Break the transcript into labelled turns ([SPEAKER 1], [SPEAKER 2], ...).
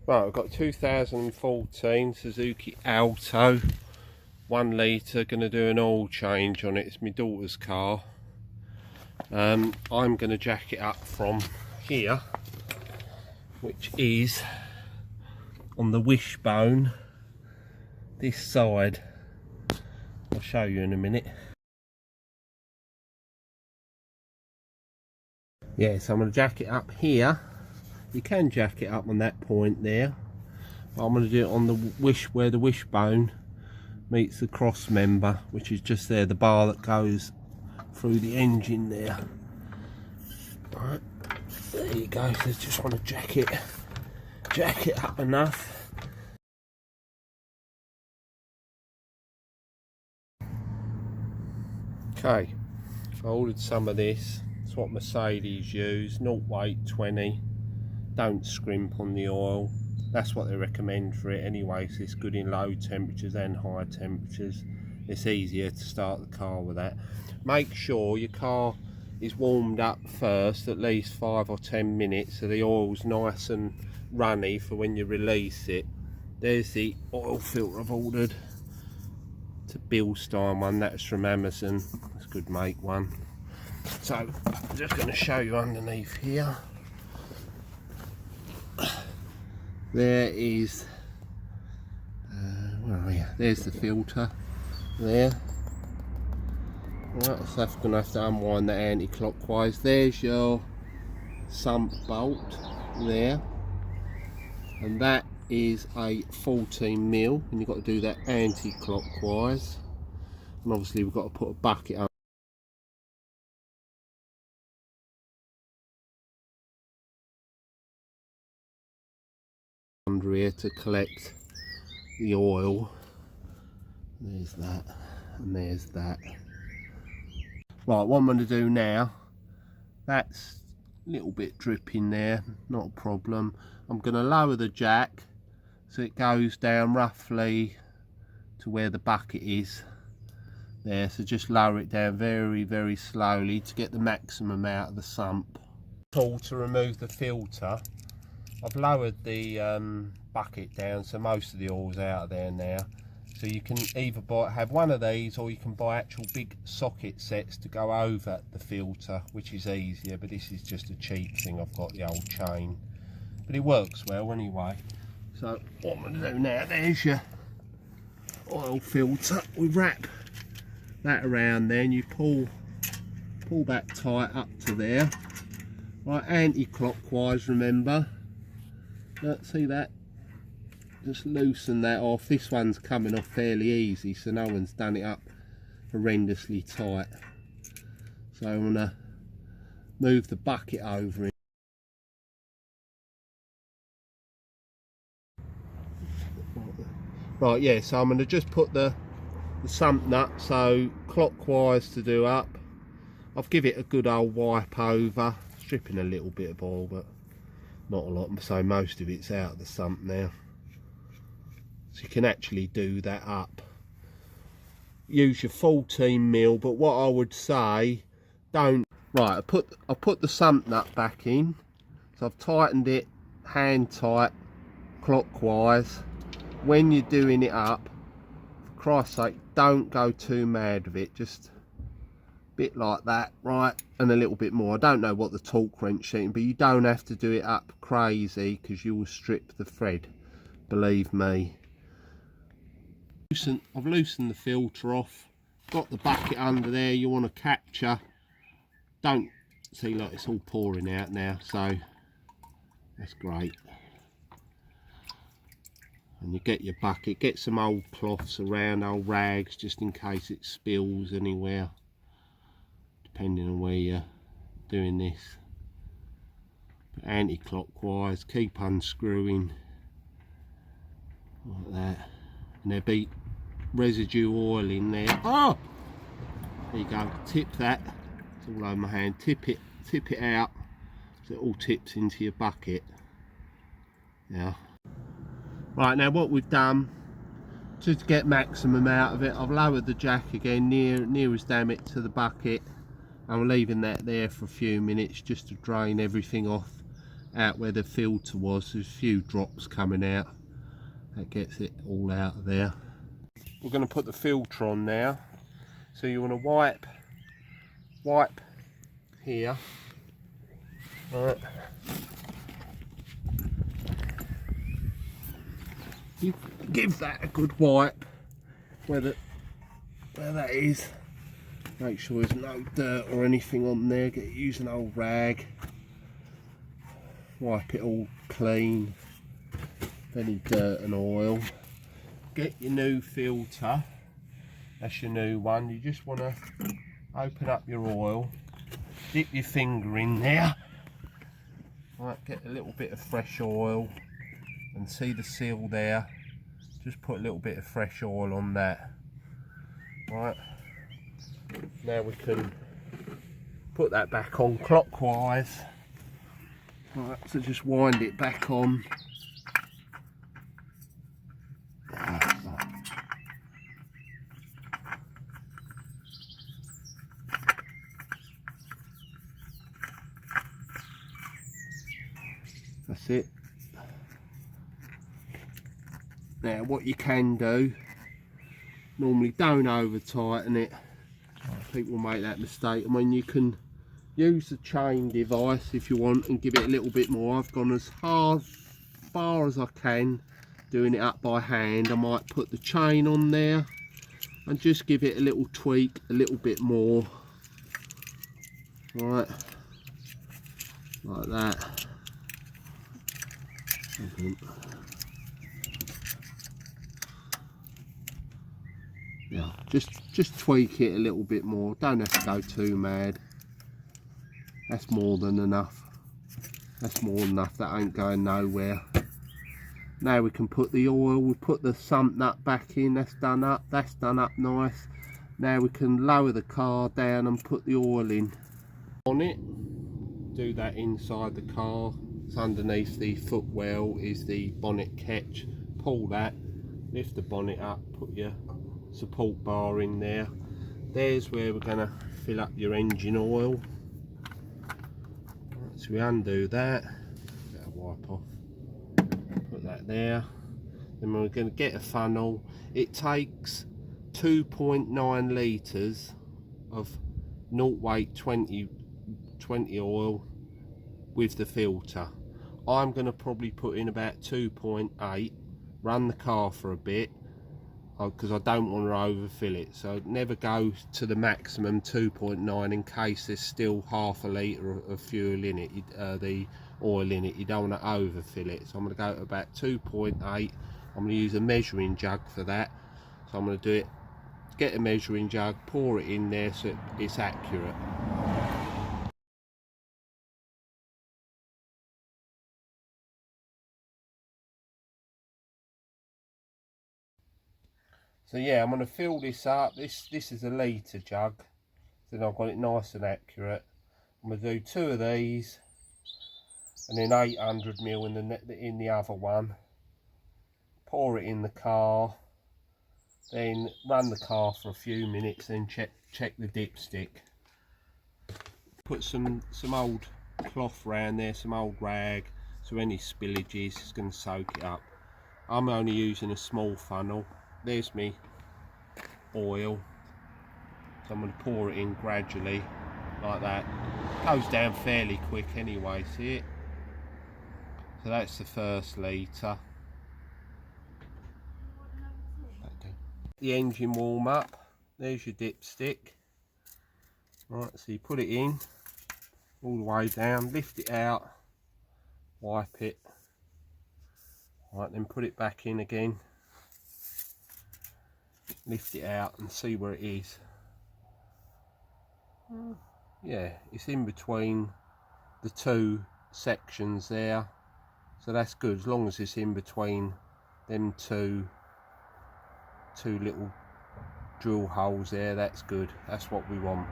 [SPEAKER 1] Right, I've got 2014 Suzuki Alto, 1 litre, going to do an oil change on it. It's my daughter's car. I'm going to jack it up from here, which is on the wishbone, this side. I'll show you in a minute. Yeah, so I'm going to jack it up here. You can jack it up on that point there, but I'm going to do it on the where the wishbone meets the cross member, which is just there, the bar that goes through the engine there. Right, there you go. So just want to jack it up enough. Okay, I ordered some of this. It's what Mercedes use, 0 weight 20. Don't scrimp on the oil. That's what they recommend for it anyway, so it's good in low temperatures and high temperatures. It's easier to start the car with that. Make sure your car is warmed up first, at least 5 or 10 minutes, so the oil's nice and runny for when you release it. There's the oil filter I've ordered. It's a Bilstein one, that's from Amazon. It's a good make one. So I'm just going to show you underneath here. There is, where are you? There's the filter there. Right, so I'm going to have to unwind that anti-clockwise. There's your sump bolt there, and that is a 14mm, and you've got to do that anti-clockwise. And obviously we've got to put a bucket under here to collect the oil. There's that, and there's that. Right, what I'm going to do now, that's a little bit dripping there, not a problem. I'm going to lower the jack so it goes down roughly to where the bucket is there. So just lower it down very, very slowly to get the maximum out of the sump. Tool to remove the filter. I've lowered the bucket down so most of the oil's out of there now. So you can either have one of these, or you can buy actual big socket sets to go over the filter, which is easier, but this is just a cheap thing. I've got the old chain, but it works well anyway. So what I'm going to do now, there's your oil filter. We wrap that around there, and you pull that tight up to there. Right, anti-clockwise, remember. See that? Just loosen that off. This one's coming off fairly easy, so no one's done it up horrendously tight. So I'm going to move the bucket over it. Right, yeah, so I'm going to just put the sump nut, so clockwise to do up. I'll give it a good old wipe over, stripping a little bit of oil, but not a lot, so most of it's out of the sump now. So you can actually do that up. Use your 14mm, but what I would say, don't. Right, I put the sump nut back in, so I've tightened it hand tight clockwise. When you're doing it up, for Christ's sake, don't go too mad with it, just a bit like that, right, and a little bit more. I don't know what the torque wrench setting, but you don't have to do it up crazy, because you will strip the thread, believe me. I've loosened the filter off, got the bucket under there. You want to capture, don't see, like it's all pouring out now, so that's great. And you get your bucket, get some old cloths around, old rags, just in case it spills anywhere, depending on where you're doing this. But anti-clockwise, keep unscrewing like that, and there'll be residue oil in there. Oh, there you go. Tip that. It's all over my hand. Tip it out so it all tips into your bucket. Yeah. Right, now what we've done to get maximum out of it, I've lowered the jack again near as damn it to the bucket. I'm leaving that there for a few minutes just to drain everything off out where the filter was. There's a few drops coming out. That gets it all out of there. We're going to put the filter on now. So you want to wipe here. Right. You give that a good wipe where that is. Make sure there's no dirt or anything on there. Use an old rag. Wipe it all clean. Any dirt and oil. Get your new filter. That's your new one. You just want to open up your oil. Dip your finger in there. Right, get a little bit of fresh oil. And see the seal there. Just put a little bit of fresh oil on that. Right. Now we can put that back on clockwise. Right, so just wind it back on. That's it. Now what you can do, normally don't over tighten it. People make that mistake. I mean, you can use the chain device if you want and give it a little bit more. I've gone as far as I can doing it up by hand. I might put the chain on there and just give it a little tweak, a little bit more. Right, like that. Yeah, just tweak it a little bit more. Don't have to go too mad. That's more than enough. That's more than enough. That ain't going nowhere. Now we can put the oil. We put the sump nut back in. That's done up. That's done up nice. Now we can lower the car down and put the oil in. On it. Do that inside the car. It's underneath the footwell is the bonnet catch. Pull that. Lift the bonnet up. Put your support bar in there. There's where we're going to fill up your engine oil. Right, so we undo that. Get a wipe off. Put that there. Then we're going to get a funnel. It takes 2.9 litres of 0 weight 20 oil with the filter. I'm going to probably put in about 2.8. Run the car for a bit, because I don't want to overfill it, so never go to the maximum 2.9 in case there's still half a litre of fuel in it, the oil in it. You don't want to overfill it, so I'm going to go to about 2.8. I'm going to use a measuring jug for that, so I'm going to do it, get a measuring jug, pour it in there so it's accurate. So yeah, I'm going to fill this up. This is a litre jug. Then I've got it nice and accurate. I'm going to do 2 of these, and then 800ml in the other one. Pour it in the car. Then run the car for a few minutes. Then check the dipstick. Put some old cloth round there, some old rag, so any spillages is going to soak it up. I'm only using a small funnel. There's me oil, so I'm going to pour it in gradually like that. Goes down fairly quick anyway, see it? So that's the first litre. The engine warm up. There's your dipstick. Right, so you put it in all the way down, lift it out, wipe it. Right, then put it back in again. Lift it out and see where it is. Yeah, it's in between the 2 sections there, so that's good. As long as it's in between them two little drill holes there, that's good. That's what we want.